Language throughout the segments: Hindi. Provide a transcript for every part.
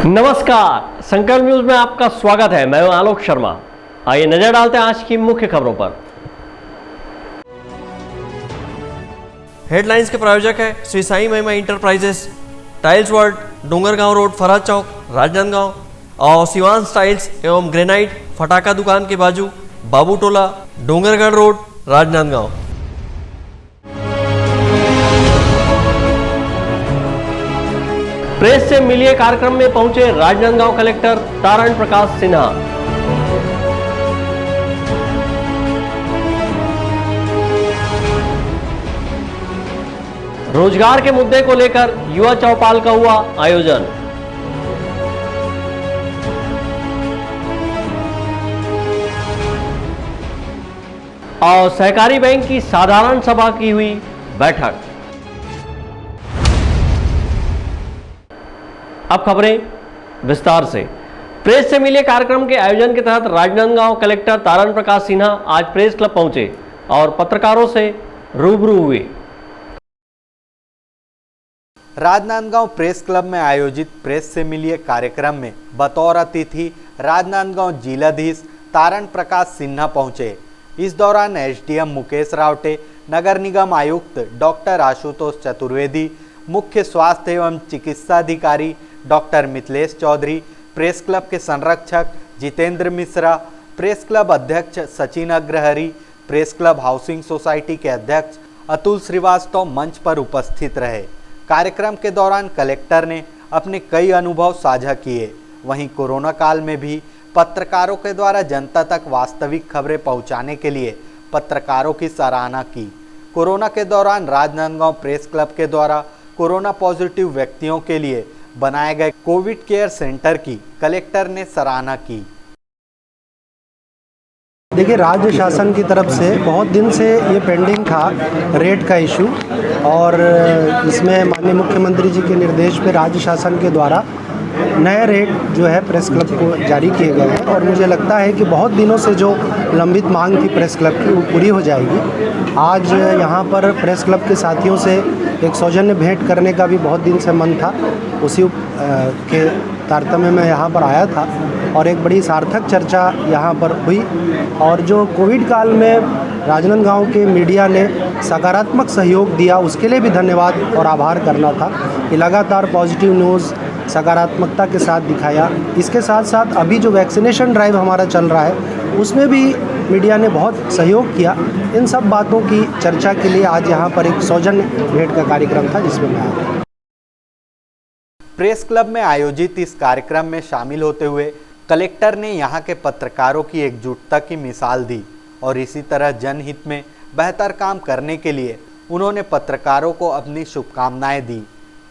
नमस्कार, संकल्प न्यूज में आपका स्वागत है। मैं हूं आलोक शर्मा। आइए नजर डालते हैं आज की मुख्य खबरों पर। हेडलाइंस के प्रायोजक है Shri Sai Mahima enterprises, tiles world, Dongargaon road, Faraz Chowk, Rajnandgaon और शिवांश टाइल्स एवं ग्रेनाइट, फटाका दुकान के बाजू, बाबू टोला, डोंगरगढ़ रोड, राजनांदगांव। प्रेस से मिलिए कार्यक्रम में पहुंचे राजनांदगांव कलेक्टर तारण प्रकाश सिन्हा। रोजगार के मुद्दे को लेकर युवा चौपाल का हुआ आयोजन। और सहकारी बैंक की साधारण सभा की हुई बैठक। अब खबरें विस्तार से। प्रेस से मिले कार्यक्रम के आयोजन के तहत राजनांदगांव कलेक्टर तारण प्रकाश सिन्हा आज प्रेस क्लब पहुंचे और पत्रकारों से रूबरू हुए। राजनांदगांव प्रेस क्लब में आयोजित प्रेस से मिलिए कार्यक्रम में बतौर अतिथि राजनांदगांव जिलाधीश तारण प्रकाश सिन्हा पहुंचे। इस दौरान एसडीएम मुकेश रावटे, नगर निगम आयुक्त डॉक्टर आशुतोष चतुर्वेदी, मुख्य स्वास्थ्य एवं चिकित्सा अधिकारी doctor Mithilesh Chaudhary, press club के संरक्षक जितेंद्र मिश्रा, प्रेस क्लब अध्यक्ष Sachin Agrahari, press club housing society के अध्यक्ष अतुल श्रीवास्तव मंच पर उपस्थित रहे। कार्यक्रम के दौरान कलेक्टर ने अपने कई अनुभव साझा किए। वहीं कोरोना काल में भी पत्रकारों के द्वारा जनता तक वास्तविक खबरें पहुंचाने के लिए पत्रकारों की सराहना की। कोरोना के दौरान राजनांदगांव प्रेस क्लब के द्वारा कोरोना पॉजिटिव व्यक्तियों के लिए बनाए गए कोविड केयर सेंटर की कलेक्टर ने सराहना की। देखिए, राज्य शासन की तरफ से बहुत दिन से ये पेंडिंग था रेट का इशू, और इसमें माननीय मुख्यमंत्री जी के निर्देश पे राज्य शासन के द्वारा नए रेट जो है प्रेस क्लब को जारी किए गए हैं। और मुझे लगता है कि बहुत दिनों से जो लंबित मांग थी प्रेस क्लब की, वो पूरी हो जाएगी। आज यहाँ पर प्रेस क्लब के साथियों से एक सौजन्य भेंट करने का भी बहुत दिन से मन था। उसी के तारतम्य में यहाँ पर आया था और एक बड़ी सार्थक चर्चा यहाँ पर हुई। और जो कोविड काल में राजनांदगांव के मीडिया ने सकारात्मक सहयोग दिया, उसके लिए भी धन्यवाद और आभार करना था कि लगातार पॉजिटिव न्यूज़ सकारात्मकता के साथ दिखाया। इसके साथ साथ अभी जो वैक्सीनेशन ड्राइव हमारा चल रहा है, उसमें भी मीडिया ने बहुत सहयोग किया। इन सब बातों की चर्चा के लिए आज यहाँ पर एक सौजन्य भेंट का कार्यक्रम था, जिसमें मैं आया। प्रेस क्लब में आयोजित इस कार्यक्रम में शामिल होते हुए कलेक्टर ने यहाँ के पत्रकारों की एकजुटता की मिसाल दी और इसी तरह जनहित में बेहतर काम करने के लिए उन्होंने पत्रकारों को अपनी शुभकामनाएं दी।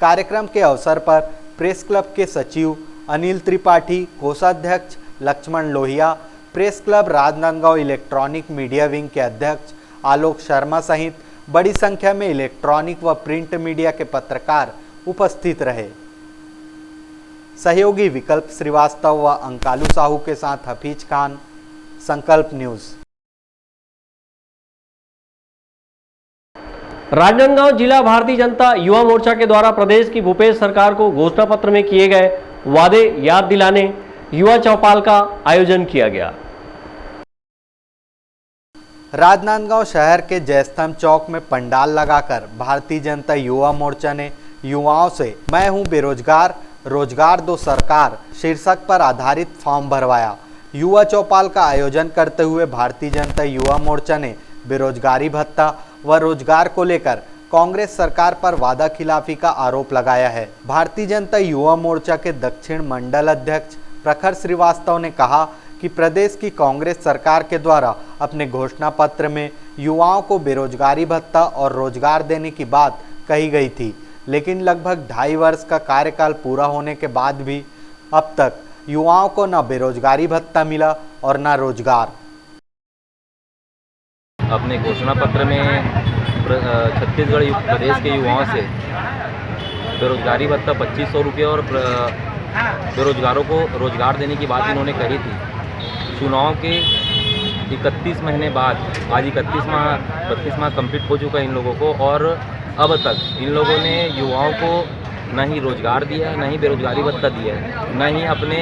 कार्यक्रम के अवसर पर प्रेस क्लब के सचिव अनिल त्रिपाठी, कोषाध्यक्ष Laxman Lohia, press club Rajnandgaon electronic media wing के अध्यक्ष आलोक शर्मा सहित बड़ी संख्या में इलेक्ट्रॉनिक व प्रिंट मीडिया के पत्रकार उपस्थित रहे। सहयोगी विकल्प श्रीवास्तव व अंकालू साहू के साथ हफीज खान, संकल्प न्यूज। राजनांदगांव जिला भारतीय जनता युवा मोर्चा के द्वारा प्रदेश की भूपेश सरकार को घोषणा पत्र में किए गए वादे याद दिलाने युवा चौपाल का आयोजन किया गया। राजनांदगांव शहर के जयस्तंभ चौक में पंडाल लगाकर भारतीय जनता युवा मोर्चा ने युवाओं से मैं हूं बेरोजगार, रोजगार दो सरकार शीर्षक पर आधारित फॉर्म भरवाया। युवा चौपाल का आयोजन करते हुए भारतीय जनता युवा मोर्चा ने बेरोजगारी भत्ता व रोजगार को लेकर कांग्रेस सरकार पर वादा खिलाफी का आरोप लगाया है। भारतीय जनता युवा मोर्चा के दक्षिण मंडल अध्यक्ष प्रखर श्रीवास्तव ने कहा कि प्रदेश की कांग्रेस सरकार के द्वारा अपने घोषणा पत्र में युवाओं को बेरोजगारी भत्ता और रोजगार देने की बात कही गई थी, लेकिन लगभग 2.5 वर्ष का कार्यकाल पूरा होने के बाद भी अब तक युवाओं को न बेरोजगारी भत्ता मिला और न रोजगार। अपने घोषणा पत्र में छत्तीसगढ़ प्रदेश के युवाओं से बेरोजगारी भत्ता 2500 रुपये और बेरोजगारों को रोजगार देने की बात इन्होंने कही थी। चुनाव के 31 महीने बाद आज 32 माह कंप्लीट हो चुका है इन लोगों को, और अब तक इन लोगों ने युवाओं को न ही रोजगार दिया है, न ही बेरोजगारी भत्ता दिया है, न ही अपने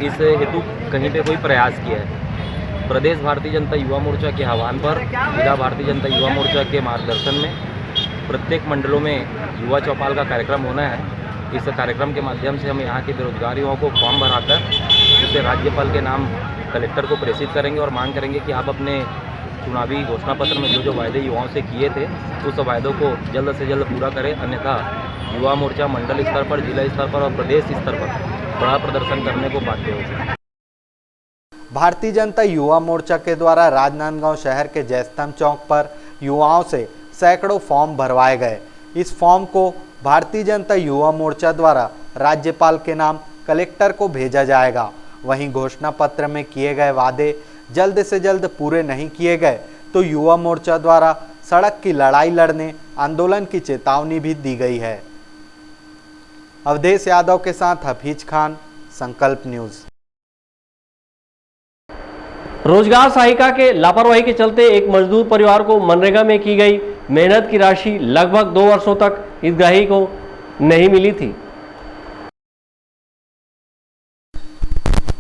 इस हेतु कहीं पे कोई प्रयास किया है। प्रदेश भारतीय जनता युवा मोर्चा के आह्वान पर जिला भारतीय जनता युवा मोर्चा के मार्गदर्शन में प्रत्येक मंडलों में युवा चौपाल का कार्यक्रम होना है। इस कार्यक्रम के माध्यम से हम यहाँ के बेरोजगार युवाओं को फॉर्म भराकर उसे राज्यपाल के नाम कलेक्टर को प्रेषित करेंगे और मांग करेंगे कि आप अपने चुनावी घोषणा पत्र में जो वायदे युवाओं से किए थे उस वायदों को जल्द से जल्द पूरा करें, अन्यथा युवा मोर्चा मंडल स्तर पर, जिला स्तर पर और प्रदेश स्तर पर बड़ा प्रदर्शन करने को बाध्य होगा। भारतीय जनता युवा मोर्चा के द्वारा राजनांदगांव शहर के जयस्तंभ चौक पर युवाओं से सैकड़ों फॉर्म भरवाए गए। इस फॉर्म को भारतीय जनता युवा मोर्चा द्वारा राज्यपाल के नाम कलेक्टर को भेजा जाएगा। वहीं घोषणा पत्र में किए गए वादे जल्द से जल्द पूरे नहीं किए गए तो युवा मोर्चा द्वारा सड़क की लड़ाई लड़ने, आंदोलन की चेतावनी भी दी गई है। अवधेश यादव के साथ हफीज खान, संकल्प न्यूज। रोजगार सहायिका के लापरवाही के चलते एक मजदूर परिवार को मनरेगा में की गई मेहनत की राशि लगभग 2 वर्षों तक हितग्राही को नहीं मिली थी।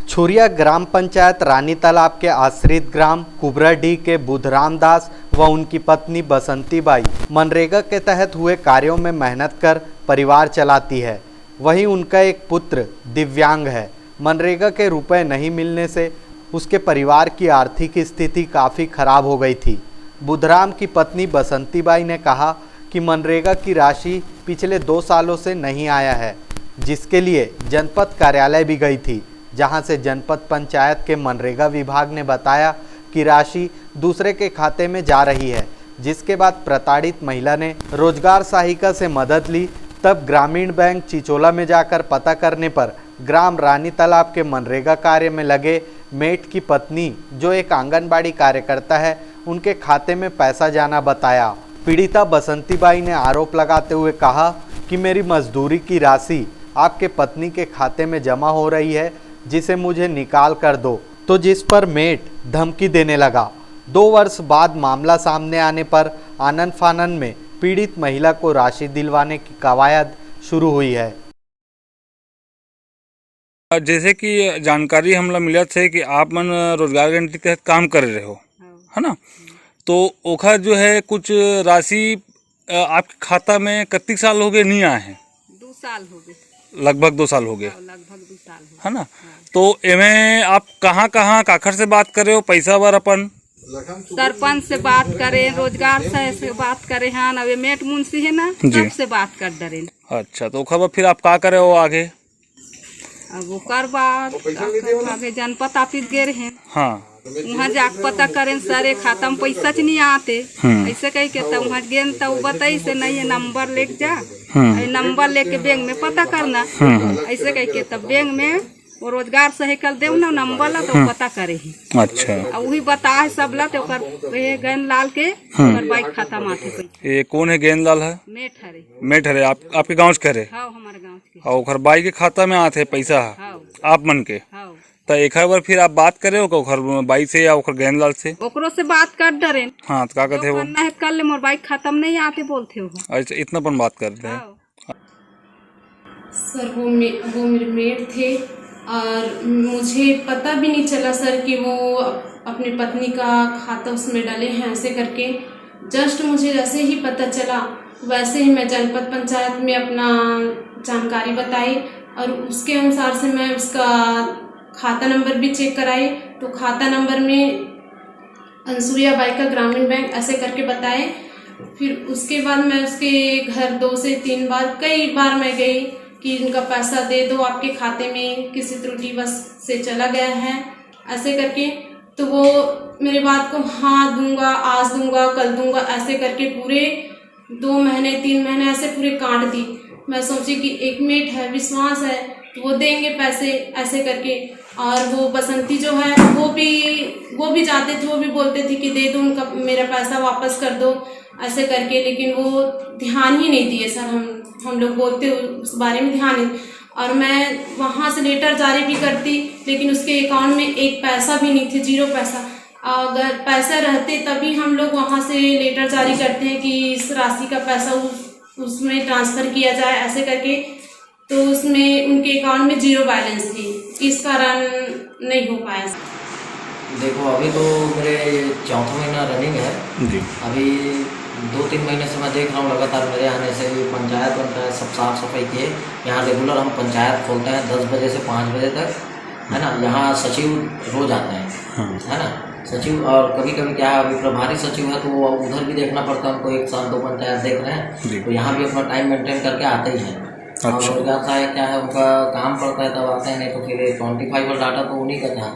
छुरिया ग्राम पंचायत रानी तालाब के आश्रित ग्राम कुबराडीह के बुधराम दास व उनकी पत्नी बसंती बाई मनरेगा के तहत हुए कार्यों में मेहनत कर परिवार चलाती है। वहीं उनका एक पुत्र दिव्यांग है। मनरेगा के रुपए नहीं मिलने से उसके परिवार की आर्थिक स्थिति काफ़ी खराब हो गई थी। बुधराम की पत्नी बसंती बाई ने कहा कि मनरेगा की राशि पिछले 2 सालों से नहीं आया है, जिसके लिए जनपद कार्यालय भी गई थी, जहां से जनपद पंचायत के मनरेगा विभाग ने बताया कि राशि दूसरे के खाते में जा रही है। जिसके बाद प्रताड़ित महिला ने रोजगार सहायिका से मदद ली। तब ग्रामीण बैंक चिचोला में जाकर पता करने पर ग्राम रानी तालाब के मनरेगा कार्य में लगे मेट की पत्नी, जो एक आंगनबाड़ी कार्यकर्ता है, उनके खाते में पैसा जाना बताया। पीड़िता बसंती बाई ने आरोप लगाते हुए कहा कि मेरी मजदूरी की राशि आपके पत्नी के खाते में जमा हो रही है, जिसे मुझे निकाल कर दो। तो जिस पर मेट धमकी देने लगा। 2 वर्ष बाद मामला सामने आने पर आनन फानन में पीड़ित महिला को राशि दिलवाने की कवायद शुरू हुई है। जैसे कि जानकारी हमला मिला थे कि आप मन रोजगार गारंटी के तहत काम कर रहे हो, है ना, तो ओखर जो है कुछ राशि आपके खाता में कितने साल हो गए नहीं आए हैं? 2 साल हो गए, लगभग 2 साल हो गए, लगभग 2 साल हो, है ना। तो एमें आप कहाँ काखर से बात करे हो पैसा बर? अपन सरपंच से बात करें, रोजगार से बात करें, हाँ ना, वे मेट मुंशी है ना, सबसे बात कर डरे। अच्छा, तो खबर फिर आप क्या करे हो आगे? अब वो कर बात आगे जनपद ऑफिस गए रहे, हाँ, वहाँ जाके पता करें सर खाता में पैसा नहीं आते, ऐसे कही के तब वहाँ गेन तो बताई से नहीं है, नंबर लेके जा, नंबर लेके बैंक में पता करना, ऐसे कही के तब बैंक में वो रोजगार सही कर दे ना नंबर ला तो पता करे ही। अच्छा, अब वही बता है सब ला तो गेंद लाल के बाइक खाता माथे पे। ये कौन है गेंद लाल है? मेट हरे आपके गाँव के हरे? हाँ, हमारे गाँव के। और बाई के खाता में आते पैसा है आप मन के? तो एक बार फिर आप बात करे हो बाई से या गेंद लाल से? ओकरो से बात कर डरे। हाँ, तो क्या कहते हो? कर ले, मोर बाइक खाता में नहीं आते बोलते हो। अच्छा, इतना अपन बात करते हैं। सर वो मेरे मेट थे और मुझे पता भी नहीं चला सर कि वो अपनी पत्नी का खाता उसमें डाले हैं ऐसे करके। जस्ट मुझे जैसे ही पता चला वैसे ही मैं जनपद पंचायत में अपना जानकारी बताई और उसके अनुसार से मैं उसका खाता नंबर भी चेक कराई। तो खाता नंबर में अंसुरिया बाई का ग्रामीण बैंक ऐसे करके बताए। फिर उसके बाद मैं उसके घर 2 से 3 बार कई बार मैं गई कि इनका पैसा दे दो, आपके खाते में किसी त्रुटि बस से चला गया है ऐसे करके। तो वो मेरे बात को हाँ दूंगा, आज दूंगा, कल दूंगा ऐसे करके पूरे 2 महीने 3 महीने ऐसे पूरे काट दी। मैं सोची कि एक मेट है, विश्वास है, तो वो देंगे पैसे ऐसे करके। और वो बसंती जो है वो भी जाते थे, वो भी बोलते थे कि दे दो उनका, मेरा पैसा वापस कर दो ऐसे करके, लेकिन वो ध्यान ही नहीं दिए सर। हम लोग बोलते उस बारे में ध्यान नहीं। और मैं वहाँ से लेटर जारी भी करती, लेकिन उसके अकाउंट में 1 पैसा भी नहीं थे, 0 पैसा। अगर पैसा रहते तभी हम लोग वहाँ से लेटर जारी करते हैं कि इस राशि का पैसा उसमें ट्रांसफ़र किया जाए ऐसे करके। तो उसमें उनके अकाउंट में 0 बैलेंस थी, इस कारण नहीं हो पाया। देखो अभी तो मेरे 4था महीना रनिंग है जी। अभी 2-3 महीने से मैं देख रहा हूँ लगातार मेरे आने से पंचायत सब साफ सफाई किए। यहाँ रेगुलर हम पंचायत खोलते हैं 10 बजे से 5 बजे तक, है ना। यहाँ सचिव रोज आते हैं, है ना सचिव। और कभी कभी क्या है, अभी प्रभारी सचिव है तो वो उधर भी देखना पड़ता है उनको, 1 साल 2 पंचायत देख रहे हैं तो यहाँ भी अपना टाइम मेंटेन करके आते ही हैं। और रोजगार सहायक क्या है उनका काम पड़ता है तब आते हैं, नहीं तो फिर 25 डाटा तो उन्हीं का था।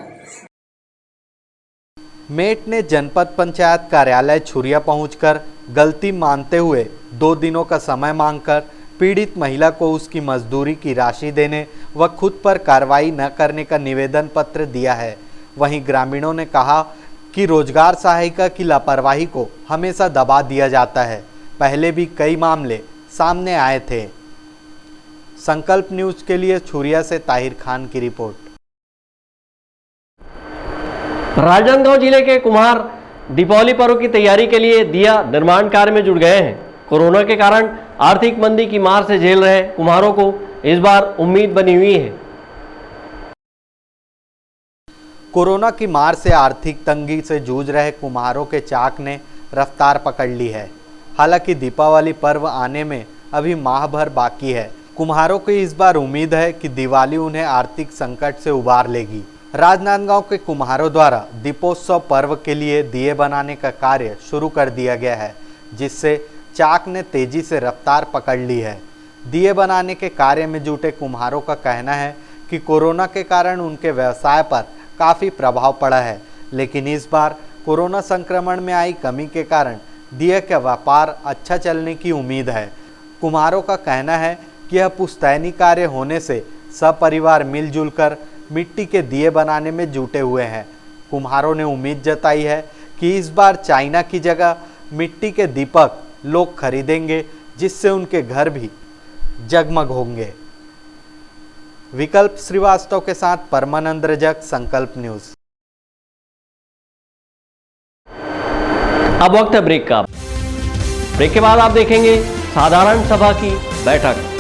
मेट ने जनपद पंचायत कार्यालय छुरिया पहुंचकर गलती मानते हुए 2 दिनों का समय मांगकर पीड़ित महिला को उसकी मजदूरी की राशि देने व खुद पर कार्रवाई न करने का निवेदन पत्र दिया है। वहीं ग्रामीणों ने कहा कि रोजगार सहायिका की लापरवाही को हमेशा दबा दिया जाता है। पहले भी कई मामले सामने आए थे। संकल्प न्यूज के लिए छुरिया से ताहिर खान की रिपोर्ट। राजनांदगांव जिले के कुम्हार दीपावली पर्व की तैयारी के लिए दिया निर्माण कार्य में जुट गए हैं। कोरोना के कारण आर्थिक मंदी की मार से झेल रहे कुम्हारों को इस बार उम्मीद बनी हुई है। कोरोना की मार से आर्थिक तंगी से जूझ रहे कुम्हारों के चाक ने रफ्तार पकड़ ली है। हालांकि दीपावली पर्व आने में अभी माह भर बाकी है। कुम्हारों को इस बार उम्मीद है कि दिवाली उन्हें आर्थिक संकट से उबार लेगी। राजनांदगांव के कुम्हारों द्वारा दीपोत्सव पर्व के लिए दिए बनाने का कार्य शुरू कर दिया गया है, जिससे चाक ने तेजी से रफ्तार पकड़ ली है। दिए बनाने के कार्य में जुटे कुम्हारों का कहना है कि कोरोना के कारण उनके व्यवसाय पर काफ़ी प्रभाव पड़ा है, लेकिन इस बार कोरोना संक्रमण में आई कमी के कारण दिए का व्यापार अच्छा चलने की उम्मीद है। कुम्हारों का कहना है कि यह पुश्तैनी कार्य होने से सपरिवार मिलजुल कर मिट्टी के दिए बनाने में जुटे हुए हैं। कुम्हारों ने उम्मीद जताई है कि इस बार चाइना की जगह मिट्टी के दीपक लोग खरीदेंगे, जिससे उनके घर भी जगमग होंगे। विकल्प श्रीवास्तव के साथ परमानंद रजक, संकल्प न्यूज। अब वक्त है ब्रेक का। ब्रेक के बाद आप देखेंगे साधारण सभा की बैठक।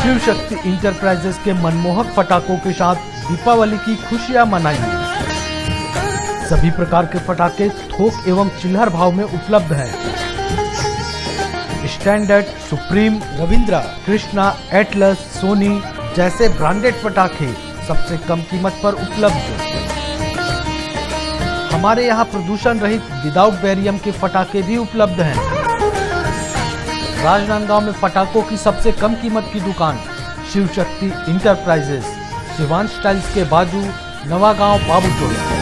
शिव शक्ति इंटरप्राइजेस के मनमोहक पटाखों के साथ दीपावली की खुशियां मनाइए। सभी प्रकार के पटाखे थोक एवं चिल्हर भाव में उपलब्ध हैं। Standard, Supreme, Ravindra, Krishna, Atlas, Sony जैसे ब्रांडेड पटाखे सबसे कम कीमत पर उपलब्ध। हमारे यहाँ प्रदूषण रहित विदाउट बैरियम के पटाखे भी उपलब्ध हैं। राजनांदगांव में पटाखों की सबसे कम कीमत की दुकान शिव शक्ति इंटरप्राइजेस, शिवांश टाइल्स के बाजू, नवागांव, बाबूटोला।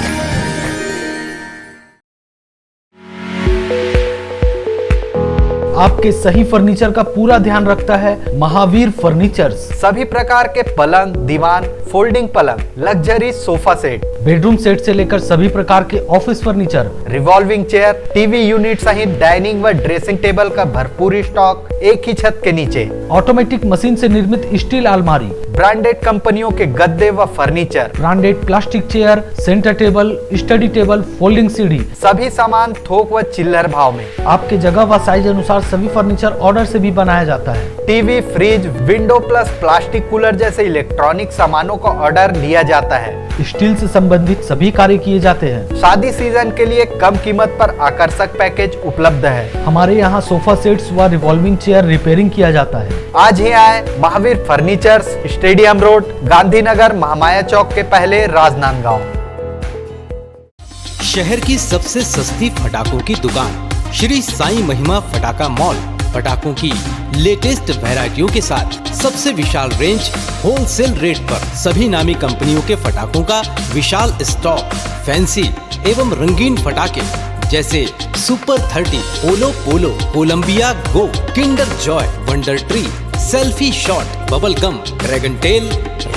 आपके सही फर्नीचर का पूरा ध्यान रखता है महावीर फर्नीचर्स। सभी प्रकार के पलंग, दीवान, फोल्डिंग पलंग, luxury sofa set, bedroom set से लेकर सभी प्रकार के office furniture, revolving chair, TV unit सहित डाइनिंग व ड्रेसिंग टेबल का भरपूर स्टॉक एक ही छत के नीचे। ऑटोमेटिक मशीन से निर्मित स्टील अलमारी, ब्रांडेड कंपनियों के गद्दे व furniture, branded plastic chair, centre table, study table, folding सीढ़ी, सभी सामान थोक व चिल्लर भाव में। आपके जगह व साइज अनुसार सभी फर्नीचर ऑर्डर से भी बनाया जाता है। TV, fridge, window plus plastic cooler जैसे इलेक्ट्रॉनिक सामानों का ऑर्डर लिया जाता है। स्टील से संबंधित सभी कार्य किए जाते हैं। शादी सीजन के लिए कम कीमत पर आकर्षक पैकेज उपलब्ध है। हमारे यहाँ सोफा सेट्स व रिवॉल्विंग चेयर रिपेयरिंग किया जाता है। आज ही आए Mahavir furnitures, stadium road, Gandhinagar, Mahamaya Chowk के पहले, राजनांदगांव। शहर की सबसे सस्ती पटाखों की दुकान श्री साईं महिमा पटाखा मॉल। पटाखों की लेटेस्ट वैरायटियों के साथ सबसे विशाल रेंज, होलसेल रेट पर सभी नामी कंपनियों के पटाखों का विशाल स्टॉक। फैंसी एवं रंगीन पटाखे जैसे super 30, olo polo, Columbia go, Kinder Joy, wonder tree, selfie shot, bubble gum, dragon tail,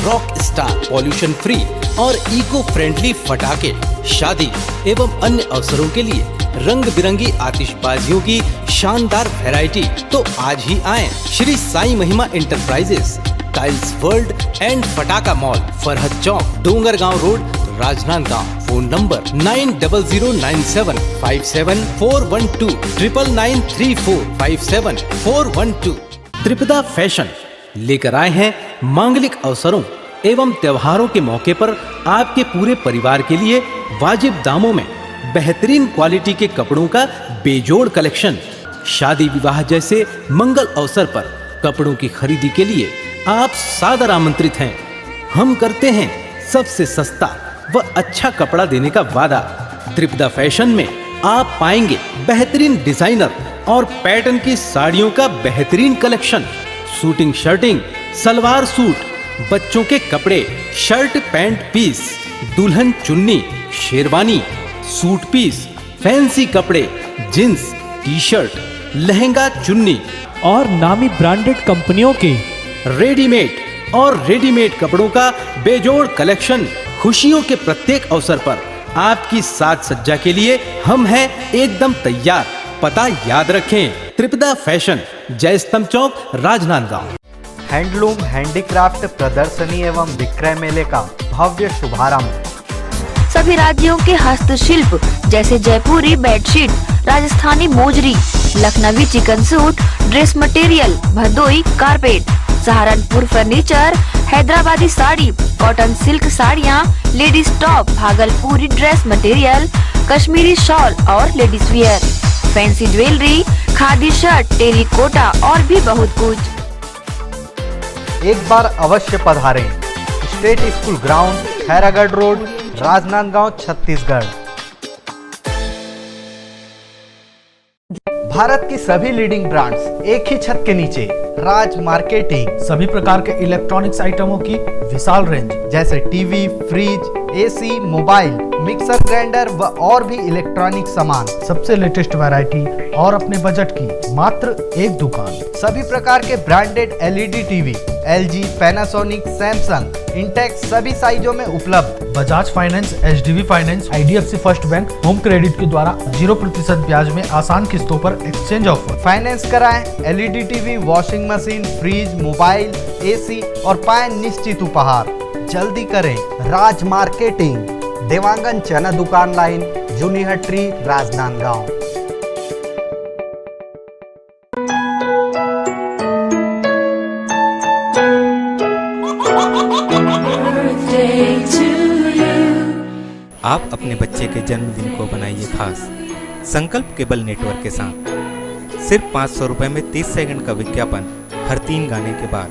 rock star, pollution free और इको फ्रेंडली फटाके शादी एवं अन्य अवसरों के लिए रंग बिरंगी आतिशबाजियों की शानदार वैरायटी। तो आज ही आएं Shri Sai Mahima enterprises, tiles world and फटाका mall, Farhad Chowk, Dongargaon road, Rajnandgaon. Phone number 9007574412 9993457412। Tripada fashion लेकर आए हैं मांगलिक अवसरों एवं त्योहारों के मौके पर आपके पूरे परिवार के लिए वाजिब दामों में बेहतरीन क्वालिटी के कपड़ों का बेजोड़ कलेक्शन। शादी विवाह जैसे मंगल अवसर पर कपड़ों की खरीदी के लिए आप सादर आमंत्रित हैं। हम करते हैं सबसे सस्ता व अच्छा कपड़ा देने का वादा। त्रिपदा फैशन में आप पाएंगे बेहतरीन डिजाइनर और पैटर्न की साड़ियों का बेहतरीन collection, suiting shirting, salwar suit, बच्चों के कपड़े, शर्ट पैंट पीस, दुल्हन चुन्नी, शेरवानी, सूट पीस, फैंसी कपड़े, जींस, टी शर्ट, लहंगा चुन्नी और नामी ब्रांडेड कंपनियों के रेडीमेड कपड़ों का बेजोड़ कलेक्शन। खुशियों के प्रत्येक अवसर पर आपकी साज सज्जा के लिए हम हैं एकदम तैयार। पता याद रखें, त्रिपदा फैशन, जय स्तंभ चौक, राजनांदगांव। हैंडलूम हैंडीक्राफ्ट प्रदर्शनी एवं विक्रय मेले का भव्य शुभारंभ। सभी राज्यों के हस्तशिल्प जैसे Jaipuri bedsheet, Rajasthani mojari, Lucknowi chikan suit, dress material, Bhadohi carpet, Saharanpur furniture, Hyderabadi sari, cotton silk साड़ियाँ, ladies top, Bhagalpuri dress material, Kashmiri shawl और ladies wear, fancy jewellery, khadi shirt, terracotta और भी बहुत कुछ। एक बार अवश्य पधारें। State school ground, Khairagarh road, Rajnandgaon, Chhattisgarh. Bharat की सभी लीडिंग ब्रांड्स एक ही छत के नीचे। राज मार्केटिंग, सभी प्रकार के इलेक्ट्रॉनिक्स आइटमों की विशाल रेंज जैसे TV, fridge, AC, mobile, mixer grinder व और भी इलेक्ट्रॉनिक सामान। सबसे लेटेस्ट वैरायटी और अपने बजट की मात्र एक दुकान। सभी प्रकार के branded LED TV, LG, Panasonic, Samsung, Intex सभी साइजों में उपलब्ध। Bajaj finance, HDB finance, IDFC first bank, home credit के द्वारा 0% ब्याज में आसान किस्तों पर एक्सचेंज ऑफर। फाइनेंस कराएं LED TV, washing machine, fridge, mobile, AC और पाएं निश्चित उपहार। जल्दी करें। राज मार्केटिंग, देवांगन चना दुकान लाइन, जूनीहट्टी, राजनांदगांव। आप अपने बच्चे के जन्मदिन को बनाइए खास संकल्प केबल नेटवर्क के साथ। सिर्फ 500 रुपये में 30 सेकंड का विज्ञापन हर 3 गाने के बाद,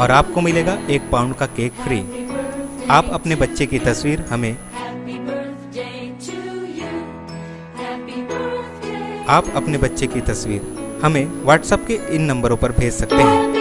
और आपको मिलेगा 1 पाउंड का केक फ्री। आप अपने बच्चे की तस्वीर हमें व्हाट्सएप के इन नंबरों पर भेज सकते हैं।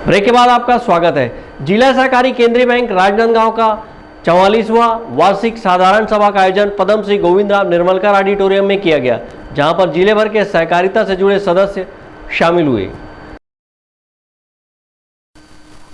ब्रेक के बाद आपका स्वागत है। जिला सहकारी केंद्रीय बैंक राजनांदगांव का 44वां वार्षिक साधारण सभा का आयोजन पद्म श्री गोविंदराव निर्मलकर ऑडिटोरियम में किया गया, जहां पर जिले भर के सहकारिता से जुड़े सदस्य शामिल हुए।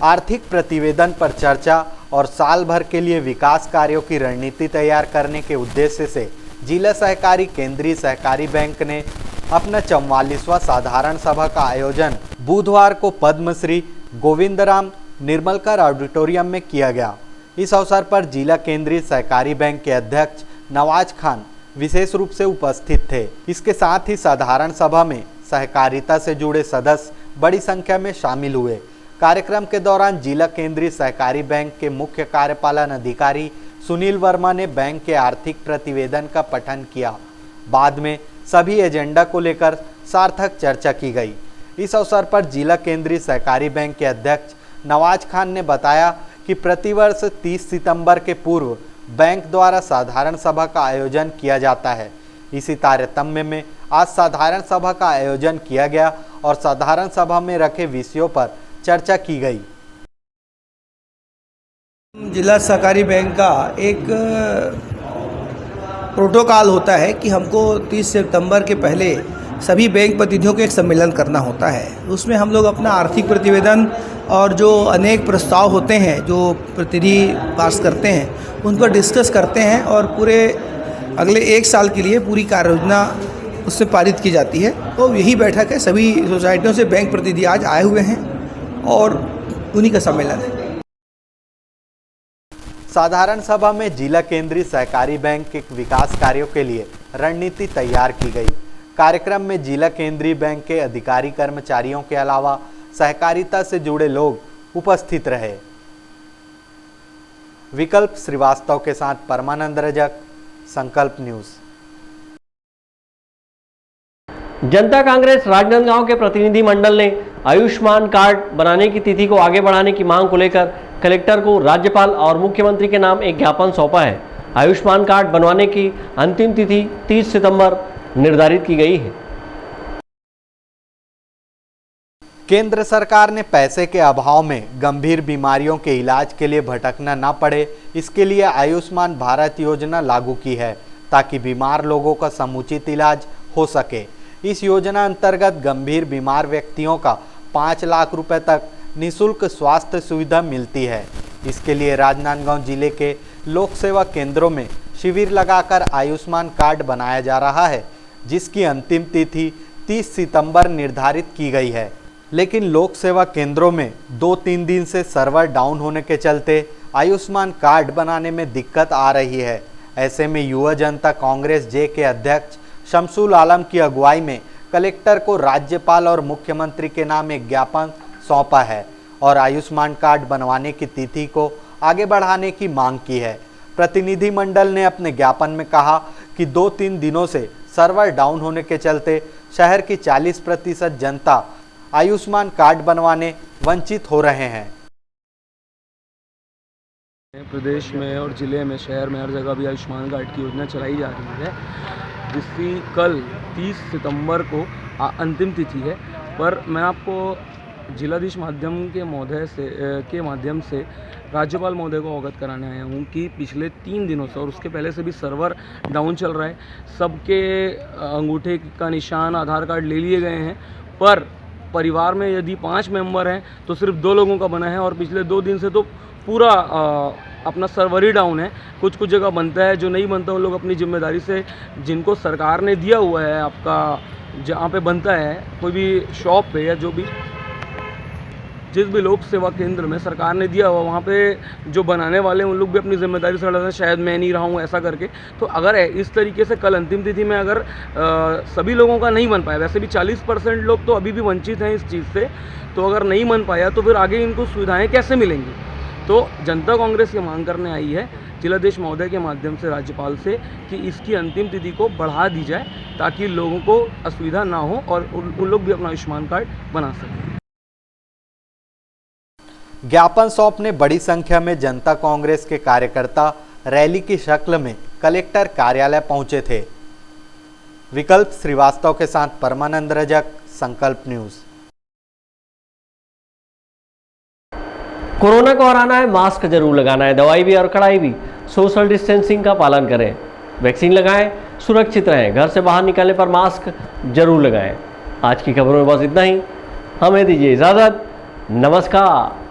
आर्थिक प्रतिवेदन पर चर्चा और साल भर के लिए विकास कार्यों की रणनीति तैयार करने के उद्देश्य से जिला सहकारी केंद्रीय सहकारी बैंक ने अपना 44वां साधारण सभा का आयोजन बुधवार को पद्मश्री गोविंदराम निर्मलकर ऑडिटोरियम में किया गया। इस अवसर पर जिला केंद्रीय सहकारी बैंक के अध्यक्ष नवाज खान विशेष रूप से उपस्थित थे। इसके साथ ही साधारण सभा में सहकारिता से जुड़े सदस्य बड़ी संख्या में शामिल हुए। कार्यक्रम के दौरान जिला केंद्रीय सहकारी बैंक के मुख्य कार्यपालन अधिकारी सुनील वर्मा ने बैंक के आर्थिक प्रतिवेदन का पठन किया। बाद में सभी एजेंडा को लेकर सार्थक चर्चा की गई। इस अवसर पर जिला केंद्रीय सहकारी बैंक के अध्यक्ष नवाज खान ने बताया कि प्रतिवर्ष 30 सितंबर के पूर्व बैंक द्वारा साधारण सभा का आयोजन किया जाता है। इसी तारतम्य में आज साधारण सभा का आयोजन किया गया और साधारण सभा में रखे विषयों पर चर्चा की गई। जिला सहकारी बैंक का एक प्रोटोकॉल होता है कि हमको 30 सितंबर के पहले सभी बैंक प्रतिनिधियों के एक सम्मेलन करना होता है। उसमें हम लोग अपना आर्थिक प्रतिवेदन और जो अनेक प्रस्ताव होते हैं जो प्रतिनिधि पास करते हैं उन पर डिस्कस करते हैं और पूरे अगले 1 साल के लिए पूरी कार्य योजना उससे पारित की जाती है। तो यही बैठक है, सभी सोसाइटियों से बैंक प्रतिनिधि आज आए हुए हैं और उन्हीं का सम्मेलन है। साधारण सभा में जिला केंद्रीय सहकारी बैंक के विकास कार्यों के लिए रणनीति तैयार की गई। कार्यक्रम में जिला केंद्रीय बैंक के अधिकारी कर्मचारियों के अलावा सहकारिता से जुड़े लोग उपस्थित रहे। विकल्प श्रीवास्तव के साथ परमानंद रजक, संकल्प न्यूज। जनता कांग्रेस राजनांदगांव के प्रतिनिधि मंडल ने आयुष्मान कार्ड बनाने की तिथि को आगे बढ़ाने की मांग को लेकर कलेक्टर को राज्यपाल और मुख्यमंत्री के नाम एक ज्ञापन सौंपा है। आयुष्मान कार्ड बनवाने की अंतिम तिथि 30 सितंबर निर्धारित की गई है। केंद्र सरकार ने पैसे के अभाव में गंभीर बीमारियों के इलाज के लिए भटकना न पड़े, इसके लिए आयुष्मान भारत योजना लागू की है ताकि बीमार लोगों का समुचित इलाज हो सके। इस योजना अंतर्गत गंभीर बीमार व्यक्तियों का 5 लाख रुपए तक निःशुल्क स्वास्थ्य सुविधा मिलती है। इसके लिए राजनांदगांव जिले के लोक सेवा केंद्रों में शिविर लगाकर आयुष्मान कार्ड बनाया जा रहा है, जिसकी अंतिम तिथि 30 सितंबर निर्धारित की गई है। लेकिन लोक सेवा केंद्रों में 2-3 दिन से सर्वर डाउन होने के चलते आयुष्मान कार्ड बनाने में दिक्कत आ रही है। ऐसे में युवा जनता कांग्रेस जे के अध्यक्ष शमसुल आलम की अगुवाई में कलेक्टर को राज्यपाल और मुख्यमंत्री के नाम एक ज्ञापन सौंपा है और आयुष्मान कार्ड बनवाने की तिथि को आगे बढ़ाने की मांग की है। प्रतिनिधि मंडल ने अपने ज्ञापन में कहा कि 2-3 दिनों से सर्वर डाउन होने के चलते शहर की 40% जनता आयुष्मान कार्ड बनवाने वंचित हो रहे हैं। प्रदेश में और ज़िले में, शहर में, हर जगह भी आयुष्मान कार्ड की योजना चलाई जा रही है, जिसकी कल 30 सितंबर को अंतिम तिथि है। पर मैं आपको जिलाधीश के माध्यम से राज्यपाल महोदय को अवगत कराने आया हूँ कि पिछले 3 दिनों से और उसके पहले से भी सर्वर डाउन चल रहा है। सबके अंगूठे का निशान, आधार कार्ड ले लिए गए हैं, पर परिवार में यदि 5 मेंबर हैं तो सिर्फ 2 लोगों का बना है और पिछले 2 दिन से तो पूरा अपना सर्वर ही डाउन है। कुछ जगह बनता है, जो नहीं बनता उन लोग अपनी जिम्मेदारी से, जिनको सरकार ने दिया हुआ है, आपका जहाँ पे बनता है कोई भी शॉप पे या जो भी जिस भी लोक सेवा केंद्र में सरकार ने दिया हुआ, वहाँ पे जो बनाने वाले हैं उन लोग भी अपनी जिम्मेदारी से हटाते हैं, शायद मैं नहीं रहा हूँ ऐसा करके। तो अगर इस तरीके से कल अंतिम तिथि में अगर सभी लोगों का नहीं बन पाया, वैसे भी 40% लोग तो अभी भी वंचित हैं इस चीज़ से, तो अगर नहीं बन पाया तो फिर आगे इनको सुविधाएँ कैसे मिलेंगी। तो जनता कांग्रेस ये मांग करने आई है जिलाधीश महोदय के माध्यम से राज्यपाल से कि इसकी अंतिम तिथि को बढ़ा दी जाए ताकि लोगों को असुविधा ना हो और उन लोग भी अपना आयुष्मान कार्ड बना सकें। ज्ञापन सौंपने बड़ी संख्या में जनता कांग्रेस के कार्यकर्ता रैली की शक्ल में कलेक्टर कार्यालय पहुंचे थे। विकल्प श्रीवास्तव के साथ परमानंद रजक, संकल्प न्यूज। कोरोना को हराना है, मास्क जरूर लगाना है, दवाई भी और कड़ाई भी, सोशल डिस्टेंसिंग का पालन करें, वैक्सीन लगाएं, सुरक्षित रहें, घर से बाहर निकलने पर मास्क जरूर लगाएं। आज की खबरों में बस इतना ही, हमें दीजिए इजाज़त, नमस्कार।